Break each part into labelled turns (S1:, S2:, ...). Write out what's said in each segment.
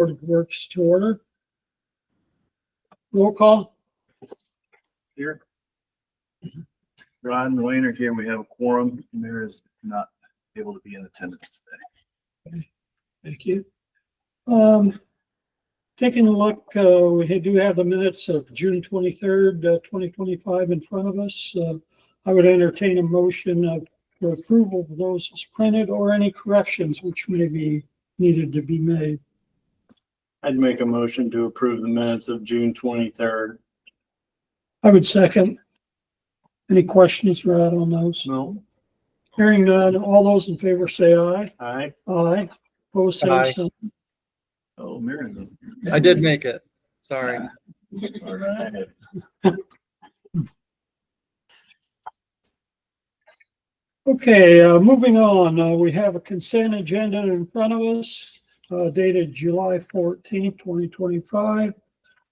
S1: Board of Works to order. Roll call.
S2: Here. Rod and Wayne are here. We have a quorum. Mayor is not able to be in attendance today.
S1: Thank you. Taking a look, we do have the minutes of June 23rd, 2025 in front of us. I would entertain a motion for approval of those as printed or any corrections which may be needed to be made.
S3: I'd make a motion to approve the minutes of June 23rd.
S1: I would second. Any questions, Rod, on those?
S3: No.
S1: Hearing none, all those in favor say aye.
S3: Aye.
S1: Aye. Opposed, same
S4: Aye.
S1: sign.
S2: Oh, Mayor.
S4: I did make it. Sorry.
S2: All right.
S1: Okay, moving on, we have a consent agenda in front of us, dated July 14th, 2025.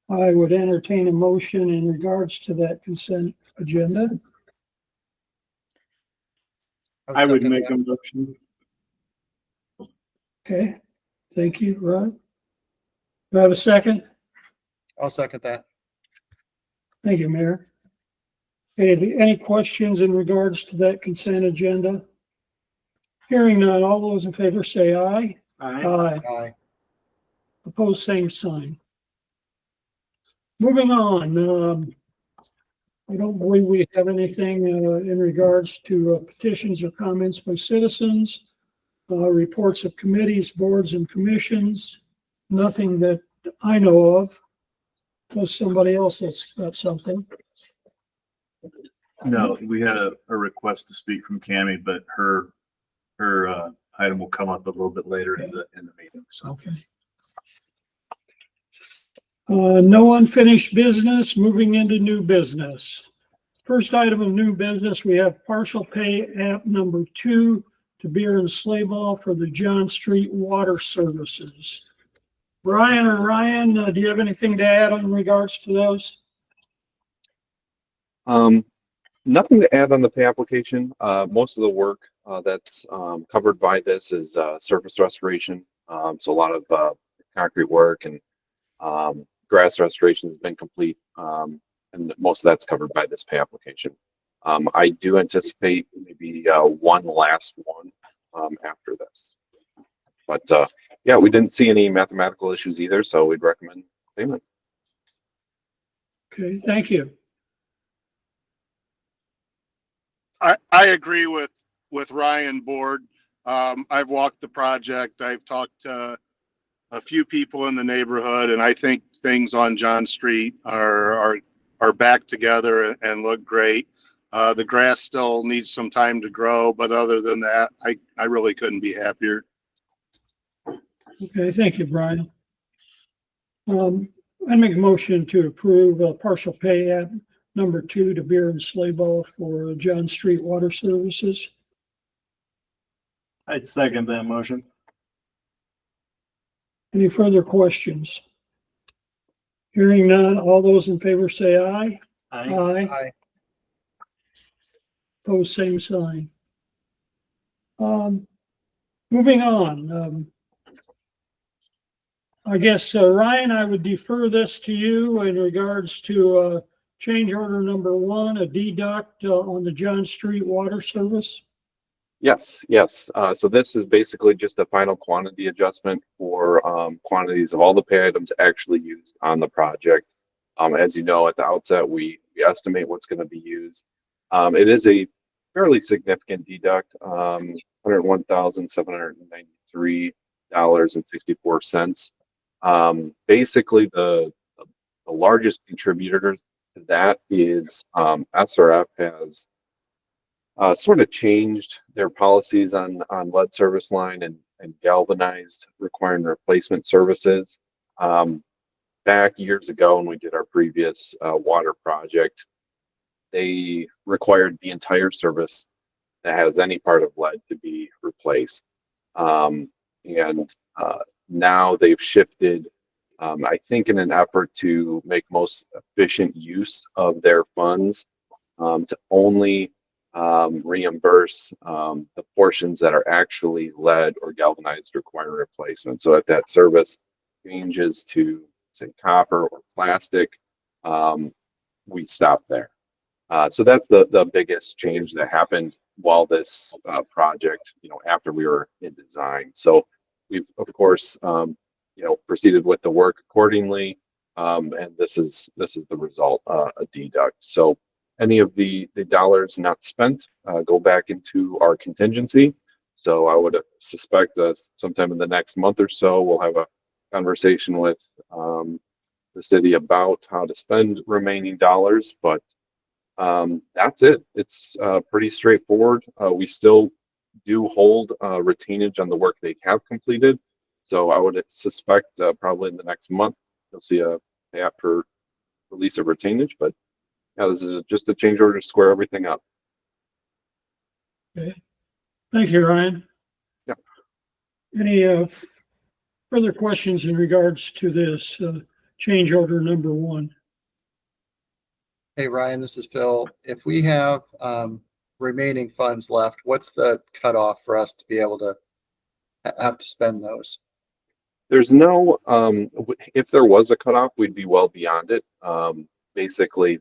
S1: I would entertain a motion in regards to that consent agenda.
S3: I would
S4: second
S3: make
S4: that.
S3: a motion.
S1: Okay, thank you, Rod. Do I have a second?
S4: I'll second that.
S1: Thank you, Mayor. Okay, any questions in regards to that consent agenda? Hearing none, all those in favor say aye.
S3: Aye.
S1: Aye.
S4: Aye.
S1: Opposed, same sign. Moving on, I don't believe we have anything in regards to petitions or comments by citizens, reports of committees, boards, and commissions. Nothing that I know of. Unless somebody else that's got something.
S2: No, we had a request to speak from Cammie, but her item will come up a little bit later in the meeting. So
S1: Okay. No unfinished business, moving into new business. First item of new business, we have partial pay app number 2 to Beer and Sleigh Ball for the John Street Water Services. Brian or Ryan, do you have anything to add in regards to those?
S5: Nothing to add on the pay application. Most of the work that's covered by this is surface restoration. So a lot of concrete work and grass restoration has been complete, and most of that's covered by this pay application. I do anticipate maybe one last one after this. But yeah, we didn't see any mathematical issues either, so we'd recommend payment.
S1: Okay, thank you.
S6: I agree with Ryan Board. I've walked the project. I've talked to a few people in the neighborhood, and I think things on John Street are back together and look great. The grass still needs some time to grow, but other than that, I really couldn't be happier.
S1: Okay, thank you, Brian. I make a motion to approve partial pay app number 2 to Beer and Sleigh Ball for John Street Water Services.
S3: I'd second that motion.
S1: Any further questions? Hearing none, all those in favor say aye.
S3: Aye.
S1: Aye.
S4: Aye.
S1: Opposed, same sign. Moving on. I guess, Ryan, I would defer this to you in regards to change order number 1, a deduct on the John Street Water Service.
S5: Yes, yes. So this is basically just a final quantity adjustment for quantities of all the pay items actually used on the project. As you know, at the outset, we estimate what's going to be used. It is a fairly significant deduct, $101,793.64. Basically, the largest contributor to that is SRF has sort of changed their policies on lead service line and galvanized requiring replacement services. Back years ago when we did our previous water project, they required the entire service that has any part of lead to be replaced. Now they've shifted, I think in an effort to make most efficient use of their funds, to only reimburse the portions that are actually lead or galvanized requiring replacement. So if that service changes to say copper or plastic, we stop there. So that's the biggest change that happened while this project, after we were in design. So we've of course, proceeded with the work accordingly, and this is the result, a deduct. So any of the dollars not spent go back into our contingency. So I would suspect sometime in the next month or so, we'll have a conversation with the city about how to spend remaining dollars, but that's it. It's pretty straightforward. We still do hold retainage on the work they have completed. So I would suspect probably in the next month, you'll see a payout for release of retainage, but yeah, this is just a change order to square everything up.
S1: Okay. Thank you, Ryan.
S5: Yeah.
S1: Any further questions in regards to this change order number 1?
S4: Hey, Ryan, this is Phil. If we have remaining funds left, what's the cutoff for us to be able to have to spend those?
S5: There's no, if there was a cutoff, we'd be well beyond it. Basically,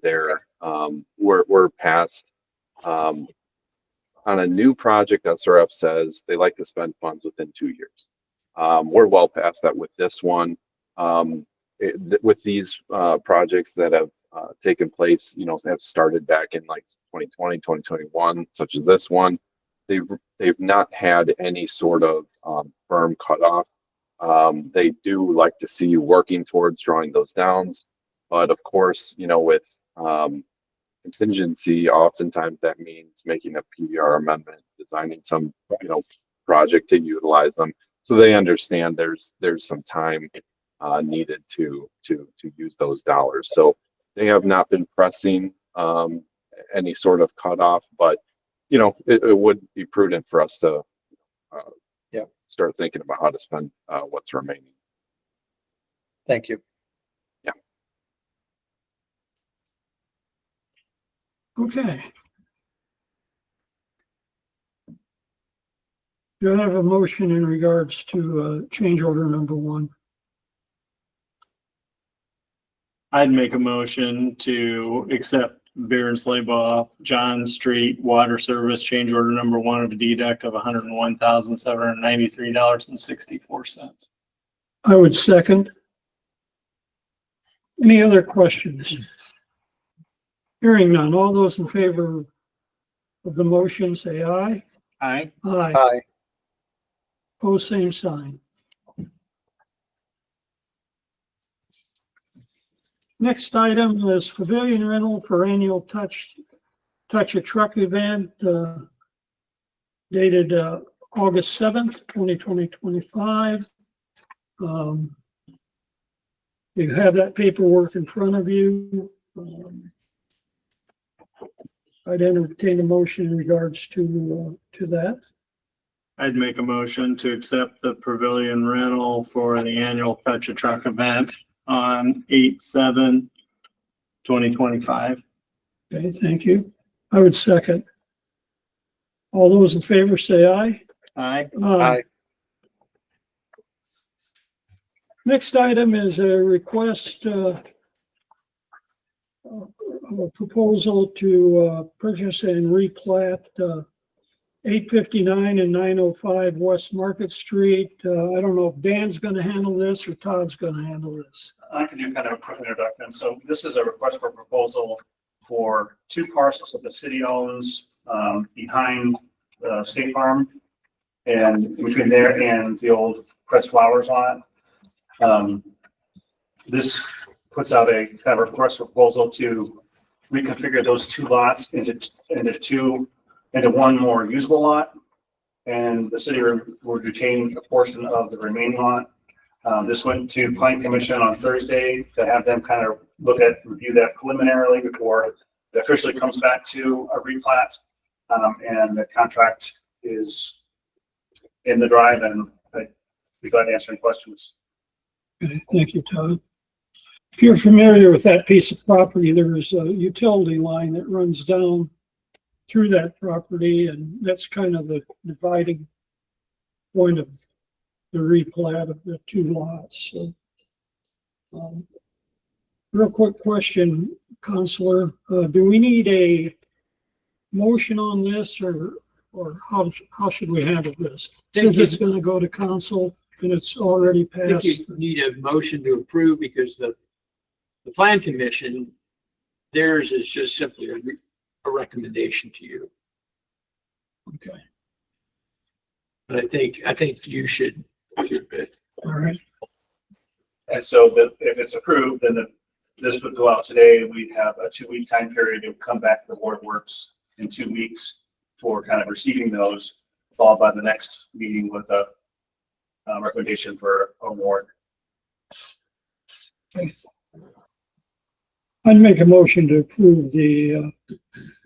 S5: we're past, on a new project, SRF says they like to spend funds within 2 years. We're well past that with this one. With these projects that have taken place, have started back in like 2020, 2021, such as this one, they've not had any sort of firm cutoff. They do like to see you working towards drawing those downs, but of course, with contingency, oftentimes that means making a PDR amendment, designing some, project to utilize them. So they understand there's some time needed to use those dollars. So they have not been pressing any sort of cutoff, but it would be prudent for us to start thinking about how to spend what's remaining.
S4: Thank you.
S1: Okay. Do I have a motion in regards to change order number 1?
S3: I'd make a motion to accept Beer and Sleigh Ball John Street Water Service change order number 1 of a deduct of $101,793.64.
S1: I would second. Any other questions? Hearing none. All those in favor of the motion say aye.
S3: Aye.
S1: Aye.
S4: Aye.
S1: Pose same sign. Next item is pavilion rental for annual Touch a Truck event dated August 7th, 2025. You have that paperwork in front of you. I'd entertain a motion in regards to that.
S3: I'd make a motion to accept the pavilion rental for the annual Touch a Truck event on 8/7/2025.
S1: Okay, thank you. I would second. All those in favor say aye.
S3: Aye.
S4: Aye.
S1: Next item is a request, a proposal to purchase and replat 859 and 905 West Market Street. I don't know if Dan's going to handle this or Todd's going to handle this.
S7: I can do kind of a quick introduction. So this is a request for proposal for 2 parcels that the city owns behind the State Farm and between there and the old Crest Flowers lot. This puts out a kind of request for proposal to reconfigure those 2 lots into one more usable lot, and the city would retain a portion of the remaining lot. This went to Planning Commission on Thursday to have them kind of review that preliminarily before it officially comes back to a replat. And the contract is in the drive, and I'd be glad to answer any questions.
S1: Okay, thank you, Todd. If you're familiar with that piece of property, there is a utility line that runs down through that property, and that's kind of the dividing point of the replat of the 2 lots. So Real quick question, Counselor, do we need a motion on this or how should we handle this? Since it's gonna go to council and it's already
S8: I think
S1: passed.
S8: you need a motion to approve because the plan commission, theirs is just simply a recommendation to you.
S1: Okay,
S8: But I think you should do your bit.
S1: all right.
S7: And so if it's approved, then this would go out today. We'd have a 2-week time period. It would come back to the board works in 2 weeks for kind of receiving those, followed by the next meeting with a recommendation for award.
S1: I'd make a motion to approve the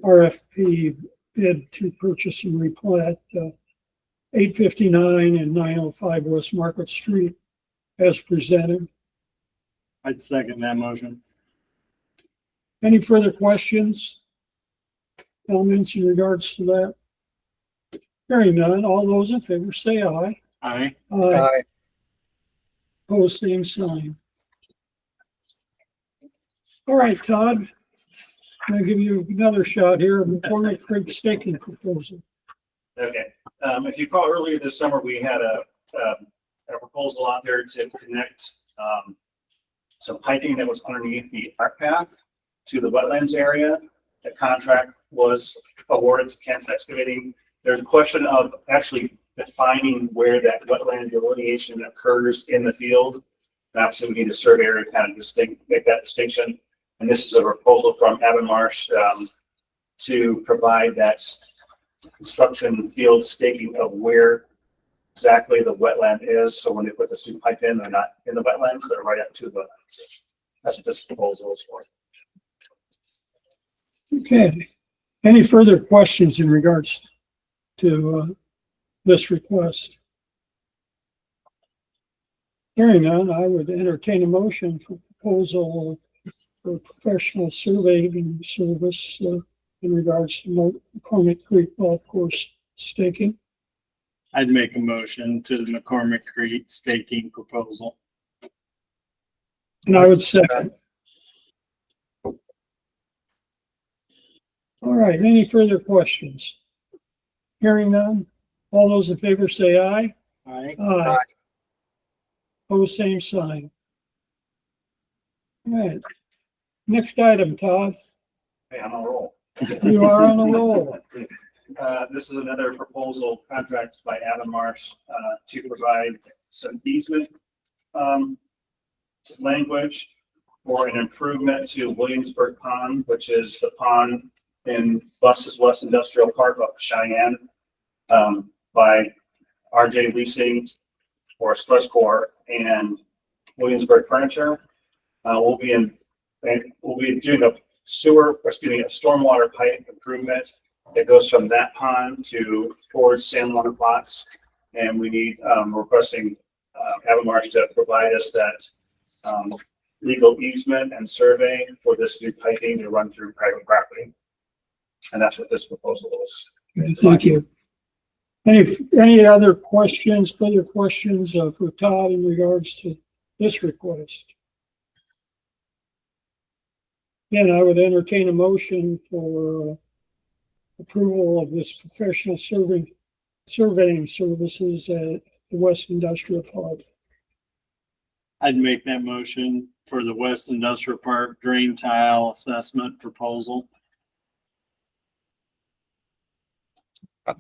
S1: RFP bid to purchase and replat 859 and 905 West Market Street as presented.
S3: I'd second that motion.
S1: Any further questions? Comments in regards to that? Hearing none, all those in favor say aye.
S3: Aye.
S1: Aye.
S4: Aye.
S1: Pose same sign. All right, Todd. I'm gonna give you another shot here of McCormick Creek staking proposal.
S7: Okay, if you recall earlier this summer, we had a proposal out there to connect some piping that was underneath the art path to the wetlands area. The contract was awarded to Kent's Excavating. There's a question of actually defining where that wetland delineation occurs in the field. And obviously, we need a surveyor to kind of make that distinction. And this is a proposal from Avonmarsh to provide that construction field staking of where exactly the wetland is. So when they put this new pipe in, they're not in the wetlands, they're right up to the wetlands. That's what this proposal is for.
S1: Okay. Any further questions in regards to this request? Hearing none, I would entertain a motion for proposal for professional surveying service in regards to McCormick Creek Golf Course staking.
S3: I'd make a motion to the McCormick Creek staking proposal.
S1: And I would second. All right, any further questions? Hearing none, all those in favor say aye.
S3: Aye.
S1: Aye. Pose same sign. All right. Next item, Todd.
S7: Hey, I'm on a roll.
S1: You are on a roll.
S7: This is another proposal contract by Avonmarsh to provide some easement language for an improvement to Williamsburg Pond, which is the pond in Buses West Industrial Park up Cheyenne, by RJ Leasing or Struccore and Williamsburg Furniture. We'll be doing a stormwater pipe improvement that goes from that pond towards San Juan Plots. And we need, requesting Avonmarsh to provide us that legal easement and survey for this new piping to run through private property. And that's what this proposal is.
S1: Thank you. Any other questions, further questions for Todd in regards to this request? Again, I would entertain a motion for approval of this professional surveying services at the West Industrial Park.
S3: I'd make that motion for the West Industrial Park drain tile assessment proposal.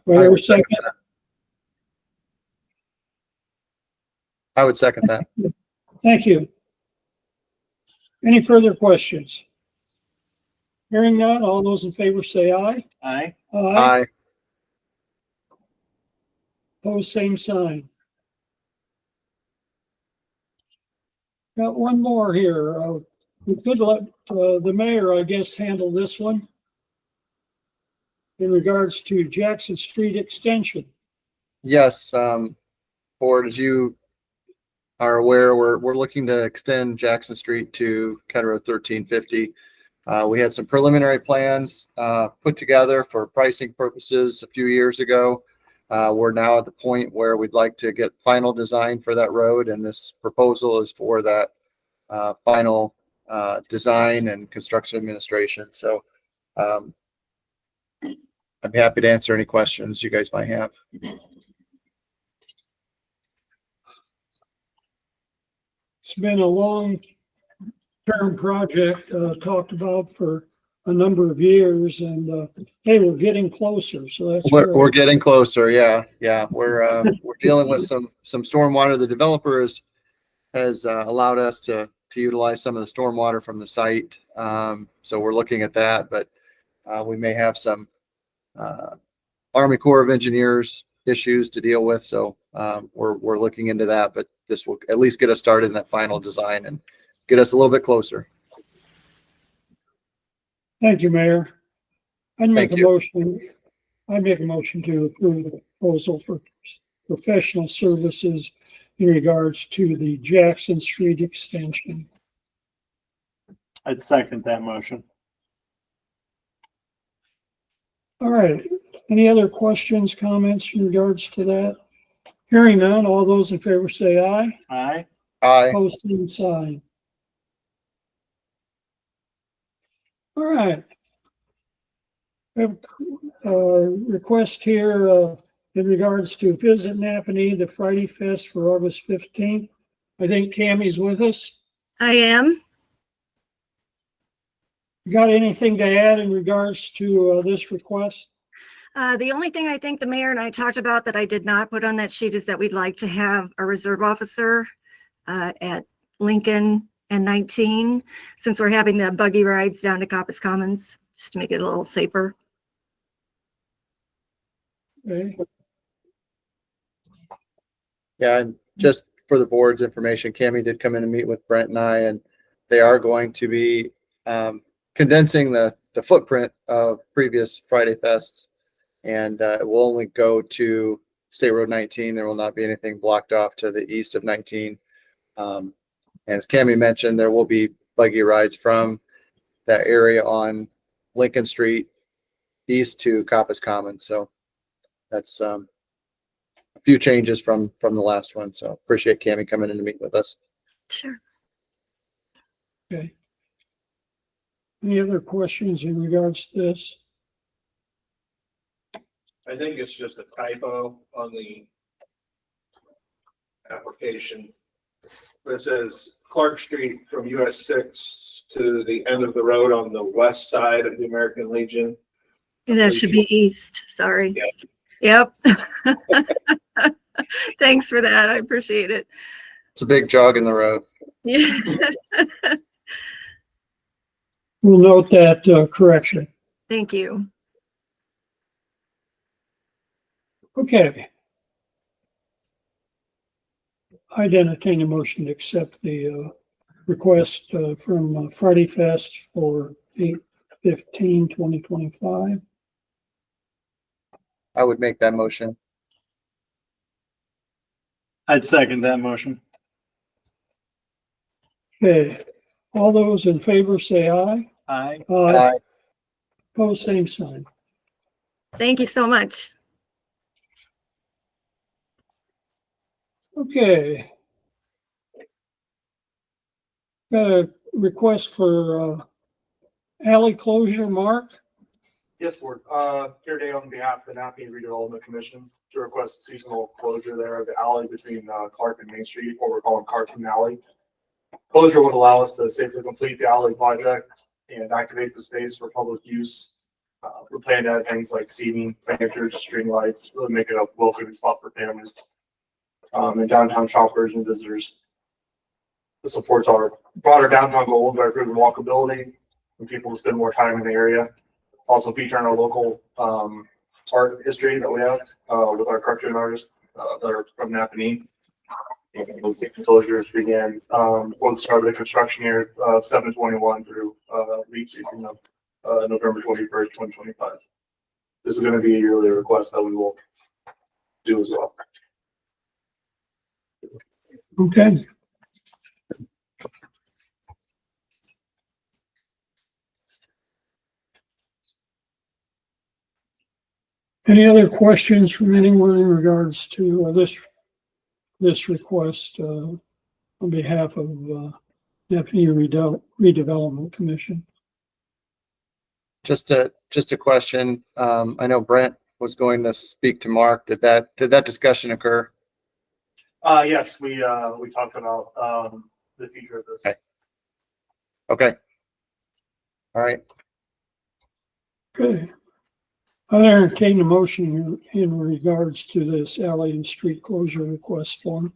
S1: Wait a second.
S4: I would second that.
S1: Thank you. Any further questions? Hearing none, all those in favor say aye.
S3: Aye.
S4: Aye.
S1: Pose same sign. Got one more here. We could let the mayor, I guess, handle this one in regards to Jackson Street Extension.
S4: Yes, board, as you are aware, we're looking to extend Jackson Street to County Road 1350. We had some preliminary plans put together for pricing purposes a few years ago. We're now at the point where we'd like to get final design for that road, and this proposal is for that final design and construction administration. So I'm happy to answer any questions you guys might have.
S1: It's been a long-term project, talked about for a number of years, and hey, we're getting closer, so that's
S4: We're
S1: great.
S4: getting closer. Yeah. We're dealing with some stormwater. The developer has allowed us to utilize some of the stormwater from the site. So we're looking at that, but we may have some Army Corps of Engineers issues to deal with. So we're looking into that, but this will at least get us started in that final design and get us a little bit closer.
S1: Thank you, Mayor. I'd make
S4: Thank
S1: a
S4: you.
S1: motion. I'd make a motion to approve the proposal for professional services in regards to the Jackson Street extension.
S3: I'd second that motion.
S1: All right. Any other questions, comments in regards to that? Hearing none, all those in favor say aye.
S3: Aye.
S4: Aye.
S1: Opposed, same sign. All right. We have a request here in regards to Visit Napanee, the Friday Fest for August 15th. I think Cammie's with us.
S9: I am.
S1: You got anything to add in regards to this request?
S9: The only thing I think the mayor and I talked about that I did not put on that sheet is that we'd like to have a reserve officer at Lincoln and 19, since we're having the buggy rides down to Coppice Commons, just to make it a little safer.
S1: Okay.
S4: Yeah, and just for the board's information, Cammie did come in and meet with Brent and I, and they are going to be condensing the footprint of previous Friday Fests, and it will only go to State Road 19. There will not be anything blocked off to the east of 19. And as Cammie mentioned, there will be buggy rides from that area on Lincoln Street east to Coppice Commons. So that's a few changes from the last one. So appreciate Cammie coming in to meet with us.
S9: Sure.
S1: Okay. Any other questions in regards to this?
S10: I think it's just a typo on the application. It says Clark Street from US 6 to the end of the road on the west side of the American Legion.
S9: That should be east. Sorry.
S10: Yeah.
S9: Yep. Thanks for that. I appreciate it.
S4: It's a big jog in the road.
S9: Yeah.
S1: We'll note that correction.
S9: Thank you.
S1: Okay. I'd entertain a motion to accept the request from Friday Fest for 8/15/2025.
S4: I would make that motion.
S3: I'd second that motion.
S1: Okay, all those in favor say aye.
S3: Aye.
S4: Aye.
S1: Opposed, same sign.
S9: Thank you so much.
S1: Okay. Got a request for alley closure, Mark.
S7: Yes, Board. Here today on behalf of the Napanee Redevelopment Commission to request a seasonal closure there of the alley between Clark and Main Street, what we're calling Cartoon Alley. Closure would allow us to safely complete the alley project and activate the space for public use. We're planning to add things like seating, planters, string lights, really make it a welcoming spot for families and downtown shoppers and visitors. This supports our broader downtown goal by improving walkability and people to spend more time in the area. It's also featuring our local art history that we have with our cartoon artists that are from Napanee. And those closures began on the start of the construction year of 7/21 through leaf season of November 21st, 2025. This is going to be a yearly request that we will do as well.
S1: Okay. Any other questions from anyone in regards to this request on behalf of Deputy Redevelopment Commission.
S4: Just a question. I know Brent was going to speak to Mark. Did that discussion occur?
S7: Yes, we talked about, the future of this.
S4: Okay. All right.
S1: Okay. I entertain the motion in regards to this alley and street closure request form.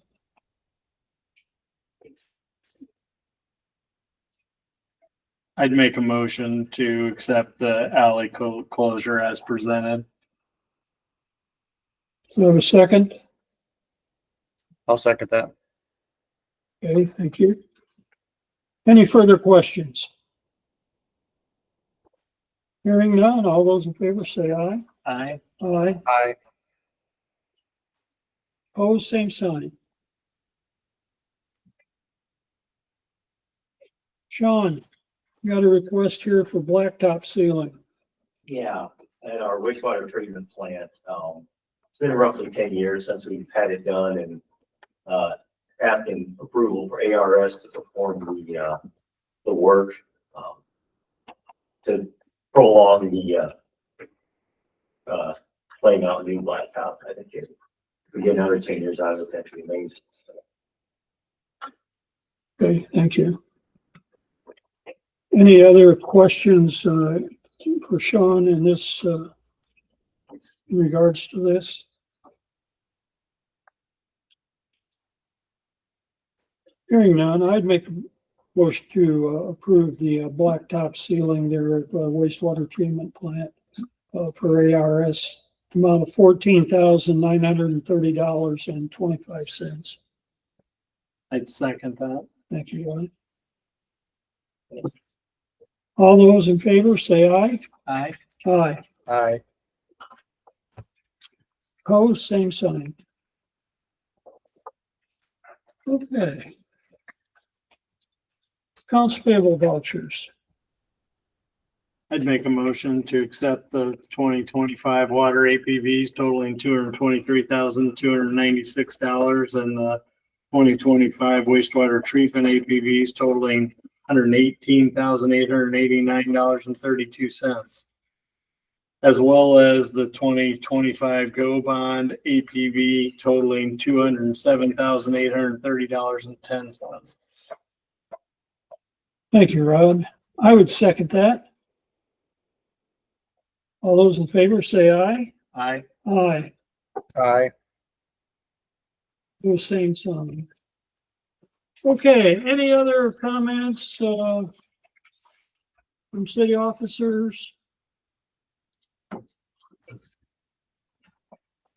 S3: I'd make a motion to accept the alley closure as presented.
S1: So a second?
S4: I'll second that.
S1: Okay, thank you. Any further questions? Hearing none, all those in favor say aye.
S3: Aye.
S1: Aye.
S4: Aye.
S1: Opposed, same sign. Sean, you got a request here for blacktop ceiling.
S11: Yeah, at our wastewater treatment plant, it's been roughly 10 years since we've had it done and, asking approval for ARS to perform the work, to prolong the, laying out new blacktop. I think if we get another 10 years out of it, that'd be amazing.
S1: Okay, thank you. Any other questions for Sean in this, in regards to this? Hearing none, I'd make a motion to approve the blacktop ceiling there at wastewater treatment plant for ARS, amount of $14,930.25.
S3: I'd second that.
S1: Thank you, Ron. All those in favor, say aye.
S3: Aye.
S1: Aye.
S4: Aye.
S1: Opposed, same sign. Okay. Accounts payable vouchers.
S3: I'd make a motion to accept the 2025 water APVs totaling $223,296 and the 2025 wastewater treatment APVs totaling $118,889.32, as well as the 2025 Go Bond APV totaling $207,830.10.
S1: Thank you, Rod. I would second that. All those in favor say aye.
S3: Aye.
S1: Aye.
S4: Aye.
S1: The same sign. Okay, any other comments from city officers?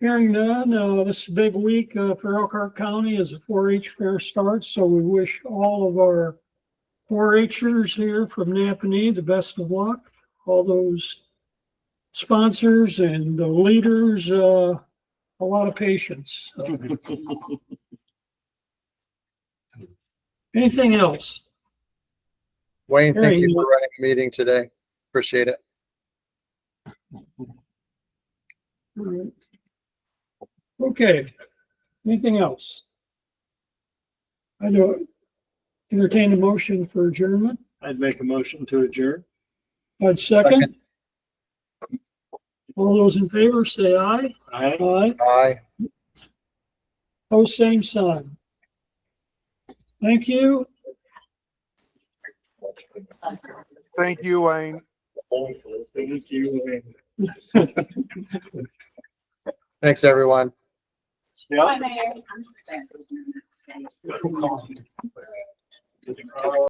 S1: Hearing none, this is a big week for Elkhart County as the 4-H fair starts, so we wish all of our 4-Hers here from Napanee the best of luck. All those sponsors and the leaders, a lot of patience. Anything else?
S4: Wayne, thank
S1: Hearing
S4: you
S1: none.
S4: for running the meeting today. Appreciate it.
S1: All right. Okay, anything else? I do entertain a motion for adjournment.
S3: I'd make a motion to adjourn.
S1: I'd second. All those in favor say aye.
S3: Aye.
S1: Aye.
S4: Aye.
S1: Oh, same sign. Thank you.
S6: Thank you, Wayne.
S3: Thank you.
S4: Thanks, everyone.
S3: Yeah.